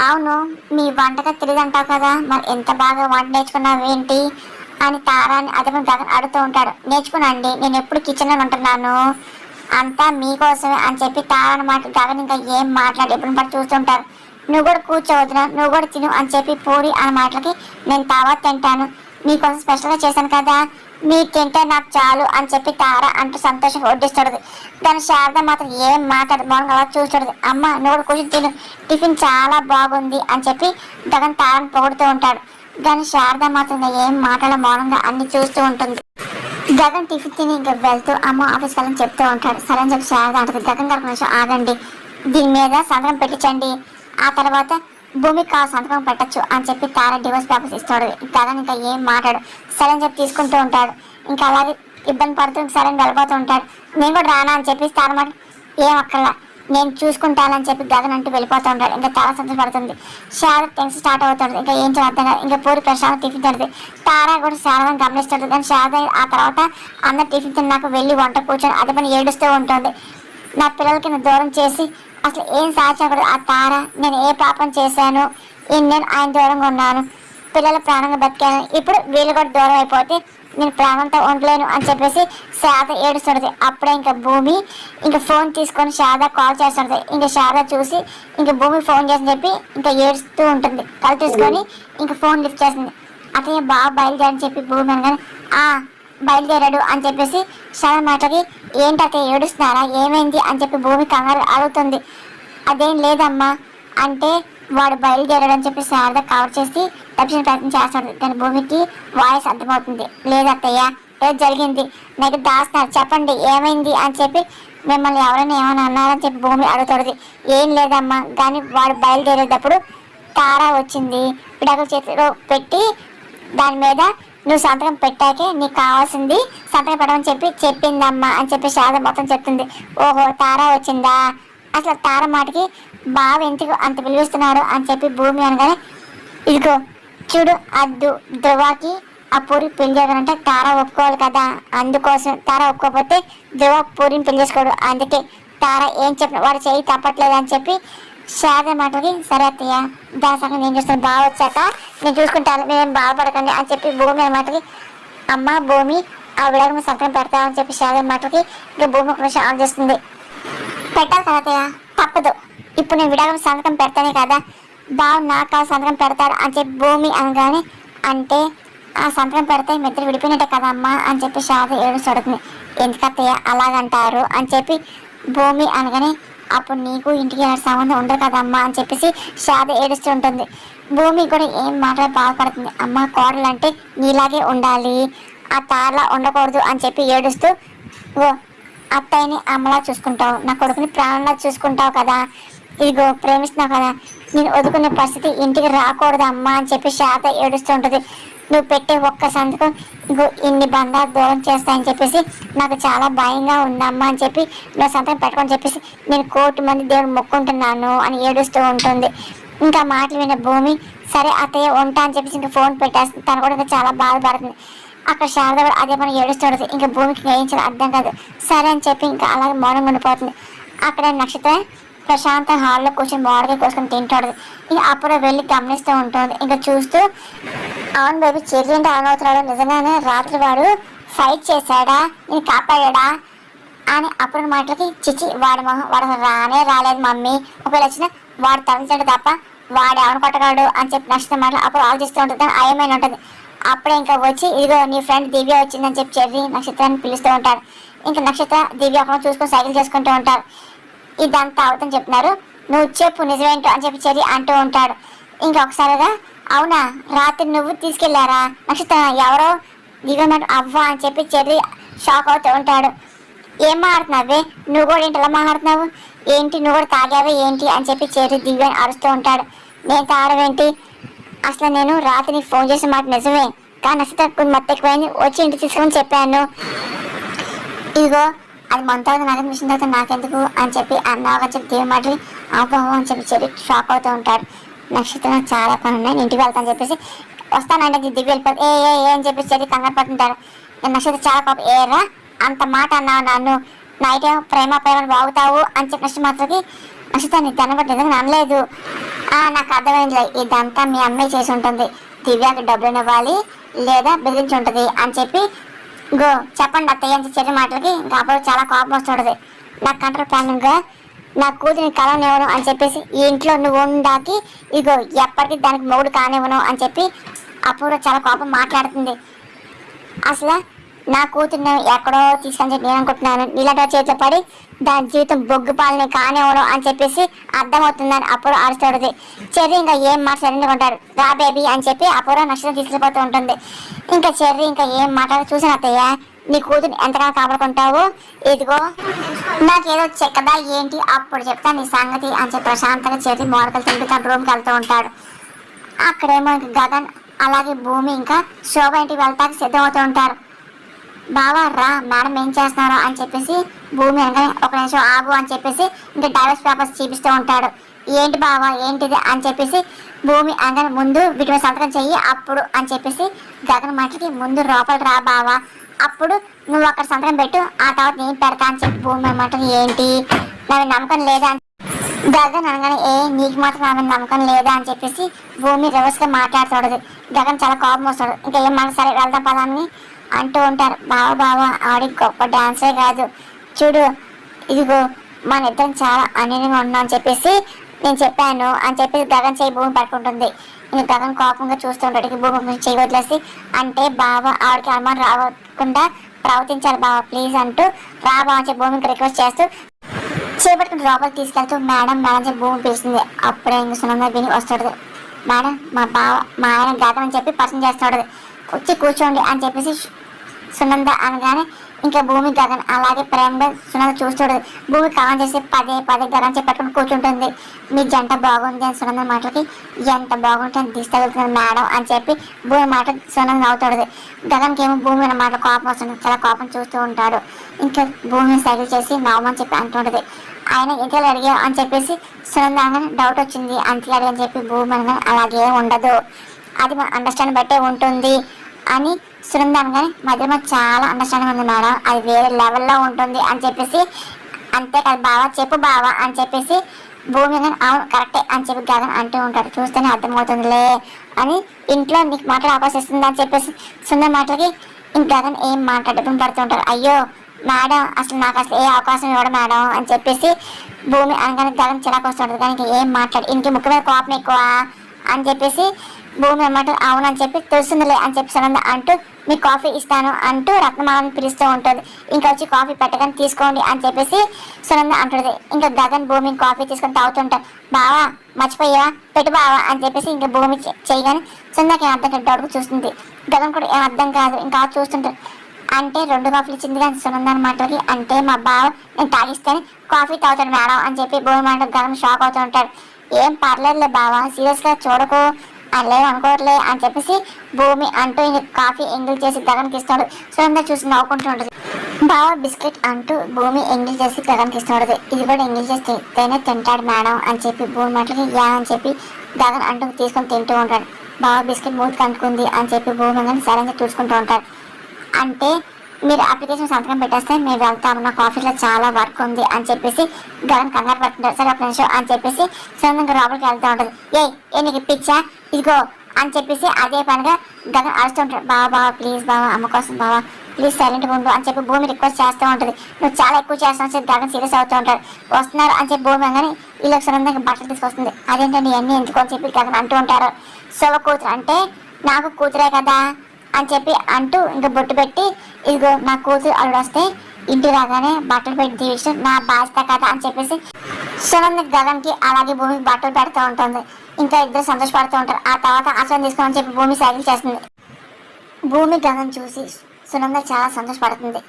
అవును, మీ వంటగా తెలియదంటావు కదా, మరి ఎంత బాగా వంట నేర్చుకున్నావు ఏంటి అని తారాని అదే గగన్ అడుగుతూ ఉంటాడు. నేర్చుకున్నాండి, నేను ఎప్పుడు కిచెన్లో ఉంటున్నాను, అంతా మీకోసమే అని చెప్పి తారాని మాట గగన్ ఇంకా ఏం మాట్లాడి ఎప్పుడు పడి చూస్తుంటారు. నువ్వు కూడా కూర్చోవద్దునా, నువ్వు కూడా తిను అని చెప్పి పూరి అన్న మాటలకి నేను తర్వాత తింటాను, మీకోసం స్పెషల్గా చేశాను కదా, మీరు తింటే నాకు చాలు అని చెప్పి తార అంటూ సంతోషంగా వడ్డిస్తాడు. దాని శారద మాత్రం ఏం మాట్లాడదు, మౌనంగా అలా చూస్తాడు. అమ్మ నువ్వు కూడా కూర్చొని తిను, టిఫిన్ చాలా బాగుంది అని చెప్పి గగన్ తారని పొగుడుతూ ఉంటాడు. కానీ శారద మాత్రం ఏం మాట్లాడ మౌనంగా అన్ని చూస్తూ ఉంటుంది. గగన్ టిఫిన్ తిని ఇంకా వెళ్తూ అమ్మ ఆఫీస్కి వెళ్ళని చెప్తూ ఉంటాడు. సరే అని చెప్పి శారద అంటుంది. గగన్ గారు కొంచెం ఆగండి, దీని మీద సంతకం పెట్టించండి, ఆ తర్వాత భూమికి కావాలి సంతకం పెట్టచ్చు అని చెప్పి తార డివోర్స్ పేపర్స్ ఇస్తాడు. గగన్ ఇంకా ఏం మాట్లాడు, సరే అని చెప్పి తీసుకుంటూ ఉంటాడు. ఇంకా అలాగే ఇబ్బంది పడుతూ సరే అని వెళ్ళిపోతూ ఉంటాడు. నేను కూడా రానా అని చెప్పి తార మాట ఏం అక్కర్లా, నేను చూసుకుంటానని చెప్పి గగన్ అంటూ వెళ్ళిపోతూ ఉంటాడు. ఇంకా చాలా సంతోషపడుతుంది. శారద టెన్షన్ స్టార్ట్ అవుతుంది. ఇంకా ఏం చేద్దాం, ఇంకా పూరి ప్రశాంత్ టిఫిన్ తింటుంది. తారా కూడా శారదని గమనిస్తుంది. కానీ శారద ఆ తర్వాత అందరు టిఫిన్ తిన్నాక వెళ్ళి వంట కూర్చొని అదే పని ఏడుస్తూ ఉంటుంది. నా పిల్లలకి నేను దూరం చేసి అసలు ఏం సాధించకూడదు ఆ తార, నేను ఏ పాపం చేశాను, నేను ఆయన దూరంగా ఉన్నాను, పిల్లల ప్రాణంగా బతికాను, ఇప్పుడు వీళ్ళు కూడా దూరం అయిపోతే నేను ప్రాణంతో ఉండలేను అని చెప్పేసి శారద ఏడుస్తుంది. అప్పుడే ఇంకా భూమి ఇంకా ఫోన్ తీసుకొని శారద కాల్ చేస్తుంది. ఇంకా శారద చూసి ఇంకా భూమి ఫోన్ చేసి చెప్పి ఇంకా ఏడుస్తూ ఉంటుంది. కళ్ళు తీసుకొని ఇంకా ఫోన్ లిఫ్ట్ చేస్తుంది. అతను బాగా బయలుదేరని చెప్పి భూమి అనగానే బయలుదేరాడు అని చెప్పేసి శారద మాటకి ఏంటి అతను ఏడుస్తున్నారా, ఏమైంది అని చెప్పి భూమి కంగారు అడుగుతుంది. అదేం లేదమ్మా అంటే వాడు బయలుదేరాడు అని చెప్పి శారద కవర్ చేసి తప్పించిన ప్రయత్నం చేస్తాడు. కానీ భూమికి వాయిస్ అర్థమవుతుంది. లేదత్తయ్య ఏదో జరిగింది, నాకు దాస్తున్నారు, చెప్పండి ఏమైంది అని చెప్పి మిమ్మల్ని ఎవరైనా ఏమైనా అన్నారని చెప్పి భూమి అడుగుతుంది. ఏం లేదమ్మా, కానీ వాడు బయలుదేరేటప్పుడు తార వచ్చింది, పిడకల చేతిలో పెట్టి దాని మీద నువ్వు సంతకం పెట్టాకే నీకు కావాల్సింది సంతకం పెట్టమని చెప్పి చెప్పిందమ్మా అని చెప్పి శారద మొత్తం చెప్తుంది. ఓహో తార వచ్చిందా, అసలు తార మాటకి బావ ఎందుకు అంత పిలుస్తున్నాడు అని చెప్పి భూమి అనగానే ఇదిగో చూడు అద్దు ధ్రువకి ఆ పూరి పెళ్లి జరగాలంటే తార ఒప్పుకోవాలి కదా, అందుకోసం తార ఒప్పుకోకపోతే ధ్రువ పూరిని పెళ్లి చేసుకోడు, అందుకే తార ఏం చెప్పిన వాడు చేయి తప్పట్లేదు అని చెప్పి శారద మాటకి సరే అత్తయ్య దాని సంగతి నేను చూస్తాను, బాగా వచ్చాక నేను చూసుకుంటాను, నేను బాధపడకండి అని చెప్పి భూమి మాటకి అమ్మ భూమి ఆ విడాకుని సంతకం పెడతామని చెప్పి శారద మాటకి ఇంకా భూమి కొంచెం ఆన్ చేస్తుంది. పెట్టాలి కదా అత్తయ్య, తప్పదు, ఇప్పుడు నేను విడాకుని సంతకం పెడతానే కదా బావ నాకు ఆ సంతకం పెడతాడు అని చెప్పి భూమి అనగానే అంటే ఆ సంతకం పెడితే మిద్దరు విడిపోయినట్టే కదమ్మా అని చెప్పి శారద ఏడుస్తుంది. ఎందుకత్తయ్య అలాగంటారు అని చెప్పి భూమి అనగానే అప్పుడు నీకు ఇంటికి సంబంధం ఉండదు కదమ్మా అని చెప్పేసి శారద ఏడుస్తూ ఉంటుంది. భూమి కూడా ఏం మాట్లాడి బాధపడుతుంది. అమ్మ కోడలు అంటే నీలాగే ఉండాలి, ఆ తారలా ఉండకూడదు అని చెప్పి ఏడుస్తూ ఓ అత్తయ్యని అమ్మలా చూసుకుంటావు, నా కొడుకుని ప్రాణంలా చూసుకుంటావు కదా, ఇదిగో ప్రేమిస్తున్నావు కదా, నేను వదుకునే పరిస్థితి ఇంటికి రాకూడదు అమ్మా అని చెప్పి శారద ఏడుస్తూ ఉంటుంది. నువ్వు పెట్టే ఒక్క సంతకం ఇంకో ఇన్ని బంధాలు దూరం చేస్తాయని చెప్పేసి నాకు చాలా భయంగా ఉందమ్మా అని చెప్పి నువ్వు సంతకం పెట్టుకొని చెప్పేసి నేను 1,000,000 మంది దేవుడు మొక్కుంటున్నాను అని ఏడుస్తూ ఉంటుంది. ఇంకా మాటలు విన్న భూమి సరే అత్తయ్య ఉంటా అని చెప్పేసి ఇంకా ఫోన్ పెట్టేస్తుంది. తను కూడా ఇంకా చాలా బాధపడుతుంది. అక్కడ శారద కూడా అదే పని ఏడుస్తుంది. ఇంకా భూమికి ఏం చేయాలో అర్థం కాదు. సరే అని చెప్పి ఇంకా అలాగే మౌనంగా ఉండిపోతుంది. అక్కడ నక్షత్ర ప్రశాంత హాల్లో కూర్చొని మామిడికాయ కోసుకొని తింటాడు. ఇంకా అప్పుడు వెళ్ళి గమనిస్తూ ఉంటుంది. ఇంకా చూస్తూ అవును బేబీ చెర్రీ అంటే అవుతున్నాడు, నిజంగానే రాత్రి వాడు ఫైట్ చేశాడా, నేను కాపాడా అని అప్పుడు మాటలకి చిచ్చి వాడు రాలేదు మమ్మీ, ఒకవేళ వచ్చిన వాడు తగ్గించాడు తప్ప వాడు ఎవరు కొట్టగలడు అని చెప్పి నక్షత్రం మాటలు అప్పుడు ఆలోచిస్తూ ఉంటుంది. కానీ అయమైన ఉంటుంది. అప్పుడే ఇంకా వచ్చి ఇదిగో నీ ఫ్రెండ్ దివ్య వచ్చిందని చెప్పి చెర్రీ నక్షత్రాన్ని పిలుస్తూ ఉంటారు. ఇంకా నక్షత్ర దివ్య ఒక చూసుకొని సైకిల్ చేసుకుంటూ ఉంటారు. ఇదంతా అవుతుందని చెప్తున్నారు, నువ్వు చెప్పు నిజమేంటో అని చెప్పి చెర్రీ అంటూ ఉంటాడు. ఇంకా ఒకసారిగా అవునా రాత్రి నువ్వు తీసుకెళ్లారా నక్షత్రం, ఎవరో దివ్య అవ్వ అని చెప్పి చెర్రీ షాక్ అవుతూ ఉంటాడు. ఏం మాట్లాడుతున్నావే, నువ్వు కూడా ఏంటి ఎలా మాట్లాడుతున్నావు, ఏంటి నువ్వు కూడా తాగావే ఏంటి అని చెప్పి చెర్రీ దివ్య అరుస్తూ ఉంటాడు. నేను తాగవేంటి, అసలు నేను రాత్రి నీకు ఫోన్ చేసిన మాట నిజమే, కానీ నక్షత్రం కొన్ని మత్తు ఎక్కువైంది వచ్చి ఇంటికి తీసుకొని చెప్పాను, ఇదిగో అది మన తర్వాత నాకు మిషన్ తర్వాత నాకెందుకు అని చెప్పి అన్నావు అని చెప్పి దివ్య మాటలు అవ్వవు అని చెప్పి చెర్రీ షాక్ అవుతూ ఉంటాడు. నక్షత్రం చాలా పని ఉన్నాయి నేను ఇంటికి వెళ్తాను చెప్పేసి వస్తానంటే దివ్య వెళ్ళిపోతుంది. ఏ అని చెప్పేసి చెర్రీ కంగారు పడుతుంటాడు. నక్షత్రం చాలా పాపం ఏరా అంత మాట అన్నావు నన్ను, నైట్ ప్రేమ ప్రేమను బాగుతావు అని చెప్పి నక్షత్రం మాత్రకి నక్షత్రం నీకు కనబట్టి నిజంగా అనలేదు నాకు అర్థమైందిలే, ఇదంతా మీ అమ్మాయి చేసి ఉంటుంది. దివ్యాకి డబ్బులు ఇవ్వాలి లేదా బెదిరించి ఉంటుంది అని చెప్పి గో చెప్పండి అత్తయ్య అని చెప్పిన మాటలకి ఇంకా అప్పుడు చాలా కోపం వస్తుంటుంది. నాకు కంట్రోల్ ప్లానింగ్గా నా కూతురిని కలవనివ్వను అని చెప్పేసి ఈ ఇంట్లో నువ్వు ఉందాకి ఇగో ఎప్పటికీ దానికి మొగుడు కానివ్వను అని చెప్పి అపూర్వ చాలా కోపం మాట్లాడుతుంది. అసలు నా కూతుర్ని ఎక్కడో తీసుకొని చెప్పి నేను అనుకుంటున్నాను, నీలాంటి చేతిలో పడి దాని జీవితం బొగ్గు పాలని కానివ్వడం అని చెప్పేసి అర్థమవుతుందని అప్పుడు అరుస్తాడుది. చెర్రీ ఇంకా ఏం మాట సరైన ఉంటాడు. రా బేబీ అని చెప్పి అపూర్వ నష్టం తీసుకుపోతూ ఉంటుంది. ఇంకా చెర్రీ ఇంకా ఏం మాట్లాడి చూసాను అత్తయ్య, నీ కూతురు ఎంతగా కాపాడుకుంటావు, ఇదిగో నాకేదో చెక్కదా ఏంటి అప్పుడు చెప్తా నీ సంగతి అని చెప్పి ప్రశాంతంగా చెర్రీ మోడకలు తింటూ తన రూమ్కి వెళ్తూ ఉంటాడు. అక్కడేమో ఇంకా గగన్ అలాగే భూమి ఇంకా శోభ ఇంటికి వెళ్తాకి సిద్ధమవుతూ ఉంటారు. బావా రా మేడం ఏం చేస్తున్నారో అని చెప్పేసి భూమి అనగానే ఒక నిమిషం ఆగు అని చెప్పేసి ఇంకా డైవర్స్ పేపర్స్ చూపిస్తూ ఉంటాడు. ఏంటి బావా ఏంటిది అని చెప్పేసి భూమి అనగానే ముందు వీటి మీద సంతకం చెయ్యి అప్పుడు అని చెప్పేసి గగన్ మాటకి ముందు లోపల రా బావా అప్పుడు నువ్వు అక్కడ సంతకం పెట్టు ఆ తర్వాత నేను పెడతా అని చెప్పి భూమి అనమాట. ఏంటి నాకు నమ్మకం లేదా అని గగన్ అనగానే నీకు మాత్రం ఆమె నమ్మకం లేదా అని చెప్పేసి భూమి రివర్స్గా మాట్లాడుతాడు. గగన్ చాలా కోపం వస్తాడు. ఇంకా ఏం మాట సరే వెళ్దాం పదాన్ని అంటూ ఉంటారు. బావ ఆడి గొప్ప డాన్సే కాదు చూడు, ఇదిగో మన ఇద్దరం చాలా అన్యంగా ఉన్నాం అని చెప్పేసి నేను చెప్పాను అని చెప్పేసి గగన్ చేయి భూమి పట్టుకుంటుంది. ఇంక గగన్ కోపంగా చూస్తూ ఉంటాడు. భూమి చేయి వదిలేసి అంటే బావ ఆవిడకి అనుమానం రాకుండా ప్రవర్తించాలి బావ ప్లీజ్ అంటూ రా బావ అని చెప్పి భూమికి రిక్వెస్ట్ చేస్తూ చేపట్టుకుని లోపలికి తీసుకెళ్తూ మేడం మేడం చెప్పి భూమి పిలుస్తుంది. అప్పుడే ఇంక సునంద విని వస్తాడు. మేడం మా బావ మా ఆయన గగన్ అని చెప్పి పరిచయం చేస్తాడు. వచ్చి కూర్చోండి అని చెప్పేసి సునంద అనగానే ఇంకా భూమి గగన్ అలాగే ప్రేమగా సునంద చూస్తాడు. భూమి కాలం చేసి పదే గగన్ చెప్పట్టుకుని కూర్చుంటుంది. మీ జంట బాగుంది అని సునంద మాటలకి ఎంత బాగుంటుంది తీసుకోగలుగుతుంది మేడం అని చెప్పి భూమి మాట సునంద నవ్వుతాడు. గగన్కి ఏమో భూమి అన్న మాట కోపం వస్తుంది. చాలా కోపం చూస్తూ ఉంటాడు. ఇంకా భూమిని సైకిల్ చేసి నవ్వమని చెప్పి అంటుంటది. ఆయన ఇంతలో అడిగా అని చెప్పేసి సునంద అనగానే డౌట్ వచ్చింది అంతే అడిగి అని చెప్పి భూమి అనగానే అలాగే ఉండదు, అది మన అండర్స్టాండ్ బట్టే ఉంటుంది అని సునంద అనగానే మధ్య చాలా అండర్స్టాండింగ్ ఉంది మేడం, అది వేరే లెవెల్లో ఉంటుంది అని చెప్పేసి అంతే కదా బావా చెప్పు బావా అని చెప్పేసి భూమి కానీ అవును కరెక్టే అని చెప్పి గగన్ అంటూ ఉంటాడు. చూస్తేనే అర్థమవుతుందిలే అని ఇంట్లో నీకు మాట్లాడే అవకాశం ఇస్తుంది అని చెప్పేసి సుందర మాటలకి ఇంక గగన్ ఏం మాట్లాడటం పడుతూ ఉంటారు. అయ్యో మేడం అసలు నాకు అసలు ఏ అవకాశం ఇవ్వడం మేడం అని చెప్పేసి భూమి అనగానే గగన్ చిరాకు వస్తుంటుంది. కానీ ఏం మాట్లాడు ఇంటి ముఖ్య మీద కోపం ఎక్కువ అని చెప్పేసి భూమి అన్నమాట అవునని చెప్పి తెలుస్తుందిలే అని చెప్పి సునంద అంటూ మీకు కాఫీ ఇస్తాను అంటూ రత్నమాలని పిలుస్తూ ఉంటుంది. ఇంకా వచ్చి కాఫీ పెట్టగానే తీసుకోండి అని చెప్పేసి సునంద అంటుంది. ఇంకా గగన్ భూమి కాఫీ తీసుకొని తాగుతుంటారు. బావా మర్చిపోయా పెట్టు బావా అని చెప్పేసి ఇంకా భూమి చేయగానే సునందకి ఏం అర్థం కాదు అడుగు చూస్తుంది. గగన్ కూడా ఏం అర్థం కాదు ఇంకా చూస్తుంటారు. అంటే 2 కాఫీలు ఇచ్చింది కానీ సునంద మాటలకి అంటే మా బావ నేను తాగిస్తేనే కాఫీ తాగుతాడు మేడం అని చెప్పి భూమి మాట గగన్ షాక్ అవుతూ ఉంటాడు. ఏం పర్లేదులే బావా సీరియస్గా చూడకు లేదు అనుకోవట్లే అని చెప్పేసి భూమి అంటూ ఇంక కాఫీ ఎంగిల్ చేసి గగన్కి ఇస్తాడు. సునంద చూసి నవ్వుకుంటూ ఉంటుంది. బావ బిస్కెట్ అంటూ భూమి ఎంగిల్ చేసి గగన్కి ఇస్తాడు. ఇది కూడా ఎంగిల్ చేసి తేనే తింటాడు మేడం అని చెప్పి భూమి మాటలకి యా అని చెప్పి గగన్ అంటూ తీసుకొని తింటూ ఉంటాడు. బావ బిస్కెట్ మూతికి అంటుకుంది అని చెప్పి భూమి కానీ సరైన చూసుకుంటూ ఉంటాడు. అంటే మీరు అప్లికేషన్ సంతకం పెట్టేస్తే మేము వెళ్తాము, నా కాఫీలో చాలా వర్క్ ఉంది అని చెప్పేసి గగన్ కంగారు పడుతుంటారు. సరే ఒక నిమిషం అని చెప్పేసి సునంద లోపలికి వెళ్తూ ఉంటుంది. ఏ నీకు పిచ్చా ఇదిగో అని చెప్పేసి అదే పనిగా గగన్ అరుస్తుంటాడు. బావా ప్లీజ్ బావా అమ్మ కోసం బావా ప్లీజ్ సైలెంట్గా ఉండు అని చెప్పి భూమి రిక్వెస్ట్ చేస్తూ ఉంటుంది. నువ్వు చాలా ఎక్కువ చేస్తావు చెప్పి గగన్ సీరియస్ అవుతూ ఉంటాడు. వస్తున్నారు అని చెప్పి భూమి కానీ వీళ్ళకి సునందకి బట్టలు తీసుకొస్తుంది. అదేంటండి ఇవన్నీ ఎందుకు అని చెప్పి గగన్ అంటూ ఉంటారు. శోభ కూతురు అంటే నాకు కూతురే కదా అని చెప్పి అంటూ ఇంకా బొట్టు పెట్టి ఇదిగో నా కూతురు అల్లుడు వస్తే ఇంటికి రాగానే బట్టలు పెట్టి తీయడం నా బాధ్యత కదా అని చెప్పేసి సునంద గగన్కి అలాగే భూమికి బట్టలు పెడుతూ ఉంటుంది. ఇంకా ఇద్దరు సంతోషపడుతూ ఉంటారు. ఆ తర్వాత ఆశ్రమం తీసుకోమని చెప్పి భూమి సైకిల్ చేస్తుంది. భూమి గగన్ చూసి సునంద చాలా సంతోషపడుతుంది.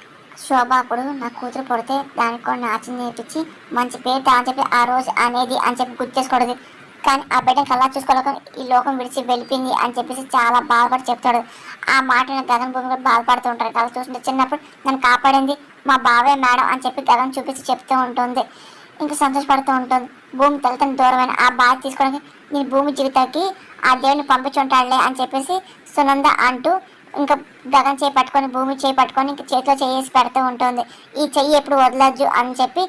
శోభ అప్పుడు నా కూతురు పుడితే దానికి కూడా నాచం నేర్పించి మంచి పేరు అని చెప్పి ఆ రోజు అనేది అని చెప్పి గుర్తు చేసుకోవడదు. కానీ ఆ బిడ్డని కల్లా చూసుకోలేక ఈ లోకం విడిచి వెళ్ళిపోయింది అని చెప్పేసి చాలా బాధపడి చెప్తాడు. ఆ మాటని గగన్ భూమి కూడా బాధపడుతూ ఉంటారు. కళ చూస్తుంటే చిన్నప్పుడు నన్ను కాపాడింది మా బావే మేడం అని చెప్పి గగన్ చూపించి చెప్తూ ఉంటుంది. ఇంకా సంతోషపడుతూ ఉంటుంది. భూమి తల్లిదండ్రులు దూరమైన ఆ బాధ తీసుకోవడానికి నేను భూమి జీవితానికి ఆ దేవుని పంపించుంటాడులే అని చెప్పేసి సునంద అంటూ ఇంకా గగన్ చేయి పట్టుకొని భూమి చేయి పట్టుకొని ఇంకా చేతిలో చేసి పెడుతూ ఉంటుంది. ఈ చెయ్యి ఎప్పుడు వదలొద్దు అని చెప్పి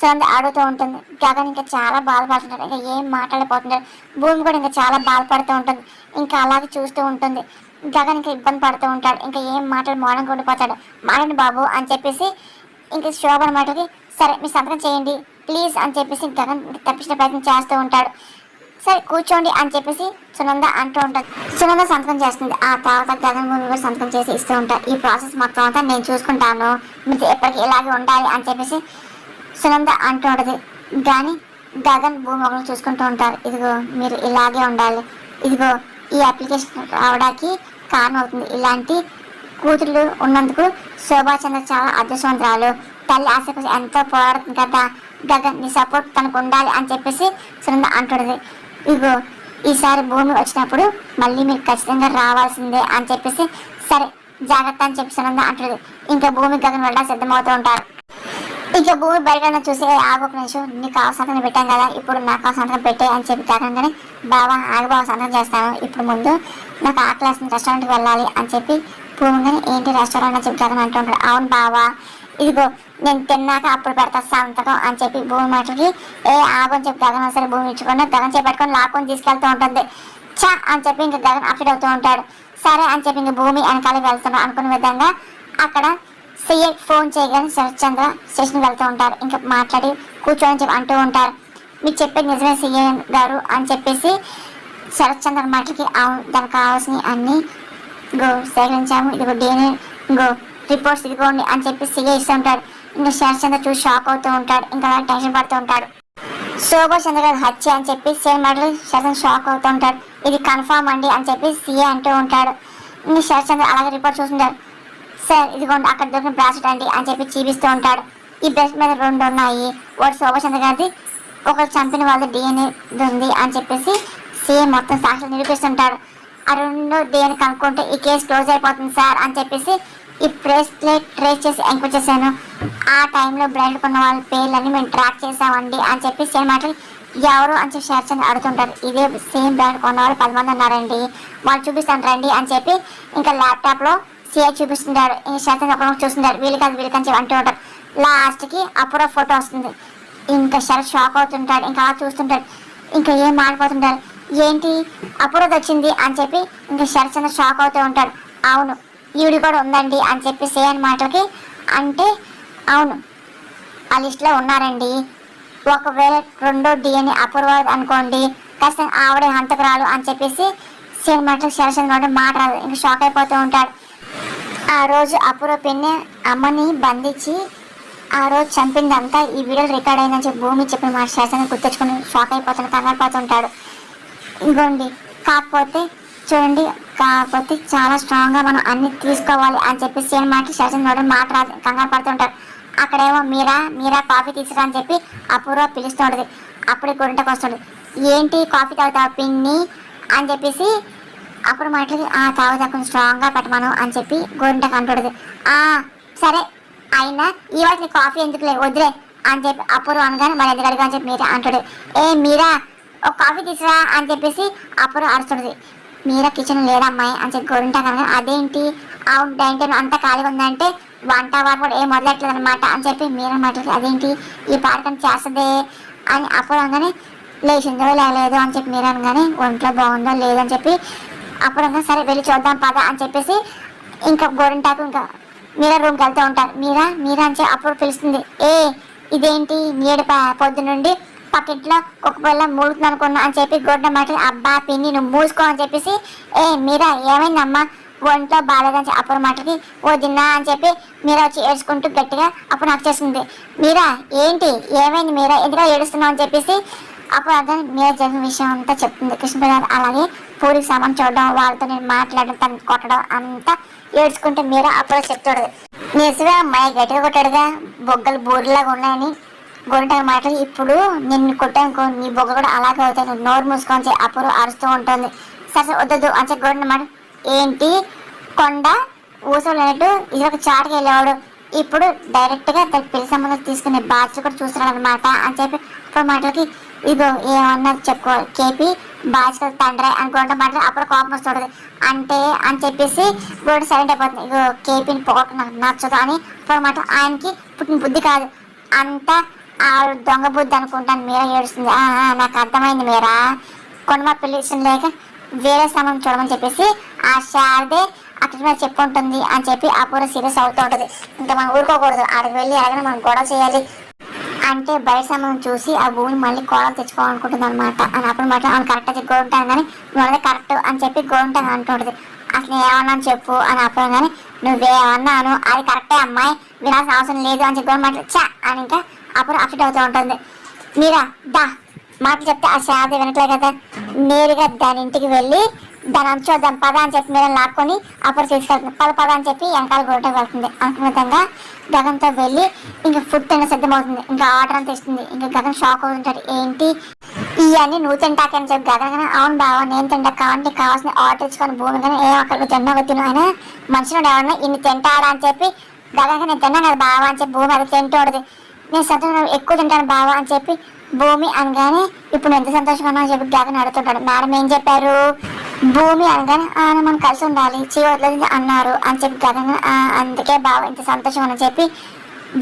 సునంద అడుగుతూ ఉంటుంది. గగన్ ఇంకా చాలా బాధపడుతుంటాడు, ఇంకా ఏం మాట్లాడిపోతుంటాడు. భూమి కూడా ఇంకా చాలా బాధపడుతూ ఉంటుంది. ఇంకా అలాగే చూస్తూ ఉంటుంది. గగన్ ఇంకా ఇబ్బంది పడుతూ ఉంటాడు. ఇంకా ఏం మాటలు మౌనంగా ఉండిపోతాడు. మాడండి బాబు అని చెప్పేసి ఇంకా శోభన మాటకి సరే మీరు సంతకం చేయండి ప్లీజ్ అని చెప్పేసి గగన్ తప్పించిన ప్రయత్నం చేస్తూ ఉంటాడు. సరే కూర్చోండి అని చెప్పేసి సునంద అంటూ ఉంటుంది. సునంద సంతకం చేస్తుంది. ఆ తర్వాత గగన్ భూమి కూడా సంతకం చేసి ఇస్తూ ఉంటారు. ఈ ప్రాసెస్ మొత్తం అంతా నేను చూసుకుంటాను, మీరు ఎప్పటికీ ఇలాగే ఉండాలి అని చెప్పేసి సునంద అంటూ ఉంటుంది. కానీ గగన్ భూమి ఒకరు చూసుకుంటూ ఉంటారు. ఇదిగో మీరు ఇలాగే ఉండాలి, ఇదిగో ఈ అప్లికేషన్ రావడానికి కారణం అవుతుంది. ఇలాంటి కూతుళ్ళు ఉన్నందుకు శోభాచంద్ర చాలా అదృష్టవంతురాలు, తల్లి ఆశ కోసం ఎంతో పోరాడుతుంది కదా, గగన్ నీ సపోర్ట్ తనకు ఉండాలి అని చెప్పేసి సునంద అంటున్నది. ఇదిగో ఈసారి భూమి వచ్చినప్పుడు మళ్ళీ మీరు ఖచ్చితంగా రావాల్సిందే అని చెప్పేసి సరే జాగ్రత్త అని చెప్పి సునంద అంటున్నది. ఇంకా భూమి గగన్ వెళ్ళడానికి సిద్ధమవుతూ ఉంటారు. ఇంకా భూమి బయట చూసి ఆగొక నిమిషం, నీకు కావాల్సిన సంతకం పెట్టాం కదా, ఇప్పుడు నాకు కావాల్సిన సంతకం పెట్టే అని చెప్పి కాకంగానే బావా ఆగబావ సంతకం చేస్తాను, ఇప్పుడు ముందు నాకు ఆకలేసిన రెస్టారెంట్కి వెళ్ళాలి అని చెప్పి భూమిగానే ఏంటి రెస్టారెంట్ అని చెప్పి గగన్ అంటూ ఉంటాడు. అవును బావా, ఇదిగో నేను తిన్నాక అప్పుడు పెడతా సంతకం అని చెప్పి భూమి మాటలకి ఆగని చెప్పి గగన్ సరే భూమి ఇచ్చుకొని గగన్ చేపట్టుకొని లాక్కొని తీసుకెళ్తూ ఉంటుంది. చా అని చెప్పి ఇంకా గగన్ అప్డేట్ అవుతూ ఉంటాడు. సరే అని చెప్పి ఇంకా భూమి వెనకాల వెళ్తున్నాడు. అనుకున్న విధంగా అక్కడ సీఏ ఫోన్ చేయగానే శరత్చంద్ర స్టేషన్కి వెళ్తూ ఉంటారు. ఇంకా మాట్లాడి కూర్చోని చెప్పి అంటూ ఉంటారు. మీకు చెప్పేది నిజమే సీఏ గారు అని చెప్పేసి శరత్చంద్ర మాటలకి దానికి కావాల్సినవి అన్నీ గో సేకరించాము, ఇదిగో డీఎన్ఏ ఇంకో రిపోర్ట్స్ ఇదిగోండి అని చెప్పి సీఏ ఇస్తూ ఉంటాడు. ఇంకా శరత్చంద్ర చూసి షాక్ అవుతూ ఉంటాడు. ఇంకా అలా టెన్షన్ పడుతూ ఉంటాడు. శోభా చంద్ర గారు హత్య అని చెప్పి సీఏ మాటలు శరత్చంద్ర షాక్ అవుతూ ఉంటాడు. ఇది కన్ఫామ్ అండి అని చెప్పి సీఏ అంటూ ఉంటాడు. ఇంకా శరత్చంద్ర అలాగే రిపోర్ట్ చూస్తుంటారు. సార్ ఇదిగోండి అక్కడ దొరికిన బ్రాస్లెట్ అండి అని చెప్పి చూపిస్తూ ఉంటాడు. ఈ బ్రాస్లెట్ మీద 2 ఉన్నాయి, ఒకటి శోభచంద్ర గారిది, ఒకరు చంపిన వాళ్ళది డిఎన్ఏ ఉంది అని చెప్పేసి సీఎం మొత్తం సాక్షులు నిరూపిస్తుంటాడు. ఆ 2 డిఎన్ఏ కనుక్కుంటే ఈ కేసు క్లోజ్ అయిపోతుంది సార్ అని చెప్పేసి ఈ బ్రాస్లెట్ ట్రేస్ చేసి ఎంక్వైరీ చేశాను. ఆ టైంలో బ్లైండ్ కొన్న వాళ్ళ పేర్లన్నీ మేము ట్రాక్ చేసామండి అని చెప్పి సీఎం మాటలు ఎవరు అని చెప్పి శరత్చంద్ర అడుగుతుంటారు. ఇదే సేమ్ బ్రాండ్ కొన్న వాళ్ళు 10 మంది ఉన్నారండి, వాళ్ళు చూపిస్తాను రండి అని చెప్పి ఇంకా ల్యాప్టాప్లో సీఐ చూపిస్తుంటాడు. శరత్చంద్ర అప్పుడు చూస్తుంటారు. వీళ్ళు కాదు వీళ్ళకని చెప్పి అంటూ ఉంటారు. లాస్ట్కి అప్పుడో ఫోటో వస్తుంది. ఇంకా శరత్ షాక్ అవుతుంటాడు. ఇంకా అలా చూస్తుంటాడు. ఇంకా ఏం మాడిపోతుంటారు. ఏంటి అప్పుడోది వచ్చింది అని చెప్పి ఇంకా శరత్చంద్ర షాక్ అవుతూ ఉంటాడు. అవును ఈవిడి కూడా ఉందండి అని చెప్పి సీఐ మాటలకి అంటే అవును ఆ లిస్ట్లో ఉన్నారండి, ఒకవేళ 2వ డిఎన్ఏ అపూర్వ అనుకోండి ఖచ్చితంగా ఆవిడే హంతకురాలు అని చెప్పేసి సీఐ మాటలకు శరత్చంద్ర మాట రాదు. ఇంకా షాక్ అయిపోతూ ఉంటాడు. ఆ రోజు అపూర్వ పిన్ని అమ్మని బంధించి ఆ రోజు చంపిందంతా ఈ వీడియోలో రికార్డ్ అయిందని చెప్పి భూమి చెప్పిన మాట శరత్చంద్ర గుర్తెచ్చుకొని షాక్ అయిపోతాడు, కంగారు పడుతుంటాడు. ఇంకోండి కాకపోతే చూడండి, కాకపోతే చాలా స్ట్రాంగ్గా మనం అన్ని తీసుకోవాలి అని చెప్పి సేమ్ మాట శరత్చంద్ర మాట రాదు, కంగారు పడుతుంటాడు. అక్కడేమో మీరా కాఫీ తీసుకురా అని చెప్పి అపూర్వ పిలుస్తూ ఉంటుంది. అప్పుడే గొంటకు వస్తాడు. ఏంటి కాఫీ తాగుతావు పిన్ని అని చెప్పేసి అప్పుడు మాటలకి తాగుతా కొంచెం స్ట్రాంగ్గా పెట్టమను అని చెప్పి గోరింటకు అంటుంది. సరే అయినా ఈ వాటికి కాఫీ ఎందుకులే వద్దులే అని చెప్పి అప్పుడు అనగానే మరి ఎందుకు అడిగా అని చెప్పి మీరా అంటాడు. మీరా ఒక కాఫీ తీసురా అని చెప్పేసి అప్పుడు అరుస్తుంది. మీరా కిచెన్ లేదమ్మాయి అని చెప్పి గోరింటకు అనగా అదేంటి అవును డైనింగ్ టేబుల్ అంతా ఖాళీగా ఉందంటే వంట వారు కూడా ఏం మొదలెట్లేదు అనమాట అని చెప్పి మీరా మాటలకి అదేంటి ఈ పాఠకం చేస్తుంది అని అప్పుడు అనగానే లేచిందో లేదో అని చెప్పి మీరా అనగానే ఒంట్లో బాగుందో లేదని చెప్పి అప్పుడు సరే వెళ్ళి చూద్దాం పద అని చెప్పేసి ఇంకా గోరింటాకు ఇంకా మీరా రూమ్కి వెళ్తూ ఉంటారు. మీరా అని చెప్పి అప్పుడు పిలుస్తుంది. ఇదేంటి నీడ పొద్దు నుండి పక్కింట్లో ఒక పిల్ల మూడుతుంది అనుకున్నా అని చెప్పి గోరింట మాటలు అబ్బా పిన్ని నువ్వు మూసుకో అని చెప్పేసి మీరా ఏమైందమ్మా ఒంట్లో బాగాలేదని చెప్పి అప్పుడు మాటలకి వదిన్నా అని చెప్పి మీరా వచ్చి ఏడ్చుకుంటూ గట్టిగా అప్పుడు నాకు చేస్తుంది. మీరా ఏంటి ఏమైంది మీరా ఎందుకు ఏడుస్తున్నావు అని చెప్పేసి అప్పుడు అర్థం మీరా జరిగిన విషయం అంతా చెప్తుంది కృష్ణప్రసాద్. అలాగే పూరికి సామాన్ చూడడం వాళ్ళతో నేను మాట్లాడడం తను కొట్టడం అంతా ఏడ్చుకుంటే మీరా అప్పుడు చెప్తాడు. నిజమే అమ్మాయి గట్టిగా కొట్టాడుగా బొగ్గలు బూరిలాగా ఉన్నాయని గొంటగా మాటలు ఇప్పుడు నిన్ను కొట్టానుకో నీ బొగ్గ కూడా అలాగే అవుతాయి, నువ్వు నోరు మూసుకొని అప్పుడు అరుస్తూ ఉంటుంది. సరే వద్దొద్దు అని చెప్పి గొంట మాట ఏంటి కొండ ఊసలేనట్టు ఇది ఒక చాటుకి వెళ్ళేవాడు ఇప్పుడు డైరెక్ట్గా తన పెళ్లి సంబంధం తీసుకునే బాధ్యత కూడా చూస్తున్నాడు అనమాట అని చెప్పి అప్పుడు మాటలకి ఇగో ఏమన్నది చెప్పుకో కేపీ బాధ్యత తండ్రి అనుకుంటే మాటలు అప్పుడు కోపం వస్తుంది అంటే అని చెప్పేసి గోడ సైలెంట్ అయిపోతుంది. ఇగో కేపీని పోగొట్టు నాకు నచ్చదు అని అప్పుడు మాట ఆయనకి పుట్టిన బుద్ధి కాదు అంతా ఆ దొంగ బుద్ధి అనుకుంటాను మీరా ఏడుస్తుంది. నాకు అర్థమైంది మీరా, కొనుమ పెళ్లి ఇష్టం లేక వేరే సంబంధం చూడమని చెప్పేసి ఆ శారదే అక్కడ మీద చెప్పుంటుంది అని చెప్పి అపూర్వ సీరియస్ అవుతూ ఉంటుంది. ఇంకా మనం ఊరుకోకూడదు, ఆడికి వెళ్ళి అలాగే మనం గొడవ చేయాలి అంటే బయట సంబంధం చూసి ఆ భూమిని మళ్ళీ కోడలు తెచ్చుకోవాలనుకుంటుంది అనమాట. అని అప్పుడు మాట అవును కరెక్ట్ చెప్పి గోంటాను కానీ నువ్వు కరెక్ట్ అని చెప్పి గోంటాను అంటుంటుంది. అసలు ఏమన్నాను చెప్పు అని అప్పుడు కానీ నువ్వేమన్నాను అది కరెక్టే అమ్మాయి, వినాల్సిన అవసరం లేదు అని చెప్పి మాటలు చా అని ఇంకా అప్పుడు అప్డేట్ అవుతూ ఉంటుంది. మీరా దా మాటలు చెప్తే ఆ శారద వినట్లే కదా, నేరుగా దాని ఇంటికి వెళ్ళి దాని అంచోద్దాం పద అని చెప్పి మీరు లాక్కొని అప్పుడు తీసుకెళ్తుంది. పద అని చెప్పి వెనకాల గోటకు వెళ్తుంది. అనుకున్న విధంగా గగన్తో వెళ్ళి ఇంకా ఫుడ్ తిన్న సిద్ధమవుతుంది. ఇంకా ఆర్డర్ అంతా ఇస్తుంది. ఇంకా గగన్ షాక్ అవుతుంటాడు, ఏంటి ఇవన్నీ నువ్వు తింటాకని చెప్పి గగన్ కానీ అవును బావా నేను తింటా కావంటే కావాల్సిన ఆర్డర్ ఇచ్చుకొని భూమి కానీ అక్కడికి తిన్నావు తిను అయినా మనుషులు ఎవరన్నా ఇన్ని తింటారా అని చెప్పి గగన్ నేను తిన్నాను కదా బావా అని చెప్పి భూమి అది తింటూడదు. నేను సంతోషం ఎక్కువ తింటాను బావా అని చెప్పి భూమి అనగానే ఇప్పుడు ఎంత సంతోషంగా ఉన్నా అని చెప్పి గగన్ అడుగుతుంటాడు. మేడం ఏం చెప్పారు, భూమి అనగానే మనం కలిసి ఉండాలి చేయవద్దు అన్నారు అని చెప్పి గగన్ అందుకే బావ ఇంత సంతోషం అని చెప్పి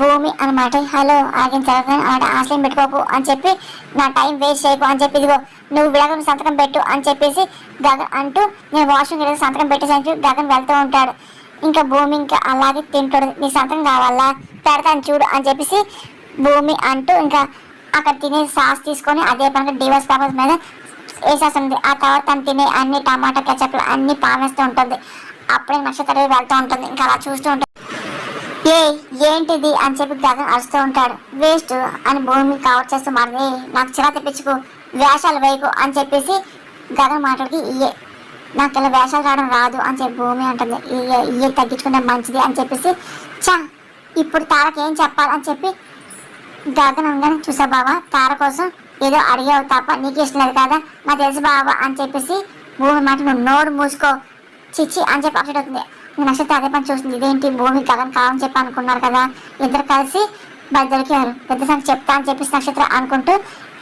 భూమి అనమాట హలో ఆగిన తర్వాత ఆశయం పెట్టుకోకు అని చెప్పి నా టైం వేస్ట్ చేయకు అని చెప్పి ఇదిగో నువ్వు విడగం సంతకం పెట్టు అని చెప్పేసి గగన్ అంటూ నేను వాష్రూమ్కి వెళ్ళి సంతకం పెట్టేసి గగన్ వెళ్తూ ఉంటాడు. ఇంకా భూమి ఇంకా అలాగే తింటాడు. నీ సంతకం కావాలా పెడతాను చూడు అని చెప్పేసి భూమి అంటూ ఇంకా అక్కడ తినే సాస్ తీసుకొని అదే పనికి డివోర్స్ పేపర్స్ మీద వేసేస్తుంది. ఆ తర్వాత తను తినే అన్ని టమాటా కెచప్లు అన్ని పామేస్తూ ఉంటుంది. అప్పుడే నక్షత్రం వెళ్తూ ఉంటుంది. ఇంకా అలా చూస్తూ ఉంటుంది. ఏంటిది అని చెప్పి గగన్ అరుస్తూ ఉంటాడు. వేస్ట్ అని భూమి కవర్ చేస్తూ మాట్లాడి నాకు చిరా తెప్పించుకు వేషాలు వేయకు అని చెప్పేసి గగన్ మాట్లాడికి నాకు ఇలా వేషాలు రావడం రాదు అని చెప్పి భూమి అంటుంది. ఇయ్య తగ్గించుకుంటే మంచిది అని చెప్పేసి చా ఇప్పుడు తారకి ఏం చెప్పాలి అని చెప్పి గగన్ అనగానే చూసా బావా తార కోసం ఏదో అడిగావు తప్ప నీకు ఇష్టం లేదు కదా నాకు తెలుసు బావా అని చెప్పేసి భూమి మాట నువ్వు నోరు మూసుకో చిచ్చి అని చెప్పి అప్డేట్ అవుతుంది. నక్షత్రం అదే పని చూస్తుంది. ఇదేంటి భూమి గగన్ కావాలని చెప్పి అనుకున్నారు కదా, ఇద్దరు కలిసి దొరికారు పెద్ద సంఖ్య చెప్తా అని చెప్పేసి నక్షత్రం అనుకుంటూ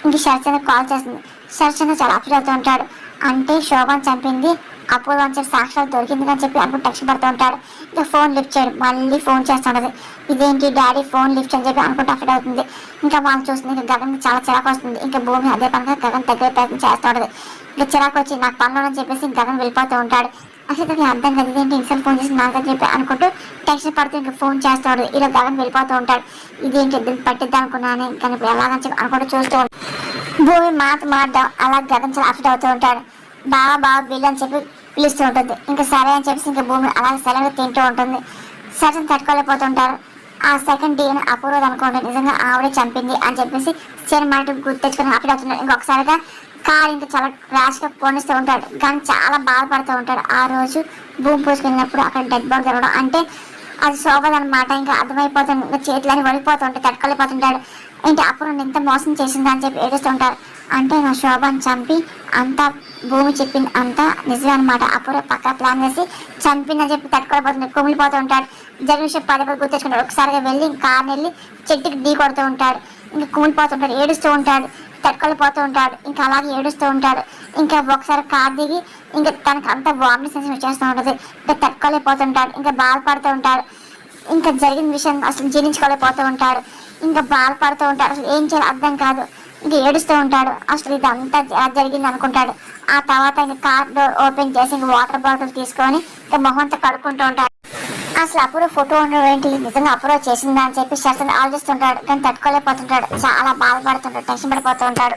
ఇంక శరత్చంద్ర కాల్ చేస్తుంది. శరత్చంద్ర చాలా అప్డేట్ అవుతూ ఉంటాడు. అంటే శోభను చంపింది అపూర్వ అని చెప్పి సాక్షాలు దొరికింది అని చెప్పి అనుకుంటూ టెక్స్ట్ పడుతూ ఉంటాడు. ఇక ఫోన్ లిఫ్ట్ చేయడు, మళ్ళీ ఫోన్ చేస్తుండదు. ఇదేంటి డాడీ ఫోన్ లిఫ్ట్ అని చెప్పి అనుకుంటూ అప్డేట్ అవుతుంది. ఇంకా వాళ్ళు చూస్తుంది. ఇంకా గగన్ చాలా చిరాకు వస్తుంది. ఇంకా భూమి అదే పనిగా గగన్ దగ్గర ప్రయత్నం చేస్తూ ఉండదు. ఇంకా చిరాకు వచ్చి నాకు పనులు అని చెప్పేసి గగన్ వెళ్ళిపోతూ ఉంటాడు. అసలు అర్థం కదా ఇదేంటి ఇన్సల్ ఫోన్ చేసి నాకని చెప్పి అనుకుంటూ టెన్షన్ పడుతూ ఇంకా ఫోన్ చేస్తాడు. ఇలా గగన్ వెళ్ళిపోతూ ఉంటాడు. ఇదేంటి ఇద్దరు పట్టిద్దాం అనుకున్నాను కానీ ఇప్పుడు ఎలాగని చెప్పి అనుకుంటూ చూస్తూ ఉంటాడు. భూమి మాట్లాడడం అలా గగన్ చాలా అప్డేట్ అవుతూ ఉంటాడు. బాగా బిల్లు అని చెప్పి పిలుస్తూ ఉంటుంది. ఇంకా సరే అని చెప్పేసి ఇంకా భూమి అలాగే సరైన తింటూ ఉంటుంది. సరిని తట్టుకోలేకపోతుంటారు. ఆ సెకండ్ డీని అపూర్వ అనుకోండి నిజంగా ఆవిడే చంపింది అని చెప్పేసి సరే మాట గుర్తు తెచ్చుకొని అప్డేట్ అవుతున్నాడు. ఇంకొకసారిగా కార్ ఇంకా చాలా ర్యాష్గా పోనిస్తూ ఉంటాడు. కానీ చాలా బాధపడుతూ ఉంటాడు. ఆ రోజు భూమి పూసుకెళ్ళినప్పుడు అక్కడ డెడ్ బాడీ జరగడం అంటే అది శోభదనమాట. ఇంకా అర్థమైపోతుంది. ఇంకా చేతులని వడిపోతూ ఉంటాయి, తట్టుకోలేకపోతుంటాడు. ఏంటి అప్పుడు ఎంత మోసం చేసింది అని చెప్పి ఏడుస్తుంటారు. అంటే నా శోభను చంపి అంతా భూమి చెప్పింది అంతా నిజమే అనమాట. అప్పుడు పక్క ప్లాన్ చేసి చంపిందని చెప్పి తట్టుకోలేకపోతుంది, కుమిలిపోతూ ఉంటాడు. జరిగిన విషయం పదే గుర్తెచ్చుకుంటాడు. ఒకసారిగా వెళ్ళి కారుని వెళ్ళి చెట్టుకి ఢీ కొడుతూ ఉంటాడు. ఇంకా కుమిలిపోతుంటాడు, ఏడుస్తూ ఉంటాడు, తట్టుకోలేకపోతూ ఉంటాడు. ఇంకా అలాగే ఏడుస్తూ ఉంటాడు. ఇంకా ఒకసారి కార్ దిగి ఇంకా తనకు అంతా వామిటింగ్ సెన్సేషన్ వచ్చేస్తూ ఉంటుంది. ఇంకా తట్టుకోలేకపోతుంటాడు, ఇంకా బాధపడుతూ ఉంటాడు. ఇంకా జరిగిన విషయం అసలు జీర్ణించుకోలేకపోతూ ఉంటాడు. ఇంకా బాధపడుతూ ఉంటాడు. అసలు ఏం చేయాలో అర్థం కాదు. ఇంకా ఏడుస్తూ ఉంటాడు. అసలు ఇదంతా జరిగింది అనుకుంటాడు. ఆ తర్వాత ఇంకా కార్ డోర్ ఓపెన్ చేసి ఇంకా వాటర్ బాటిల్ తీసుకొని ఇంకా మొహంతో కడుక్కుంటూ ఉంటాడు. అసలు అపూర్వ ఫోటో ఉండడం ఏంటి నిజంగా అపూర్వ చేసిందా అని చెప్పి శరత్ని ఆలోచిస్తుంటాడు. కానీ తట్టుకోలేకపోతుంటాడు. చాలా బాధపడుతుంటాడు, టెన్షన్ పడిపోతూ ఉంటాడు.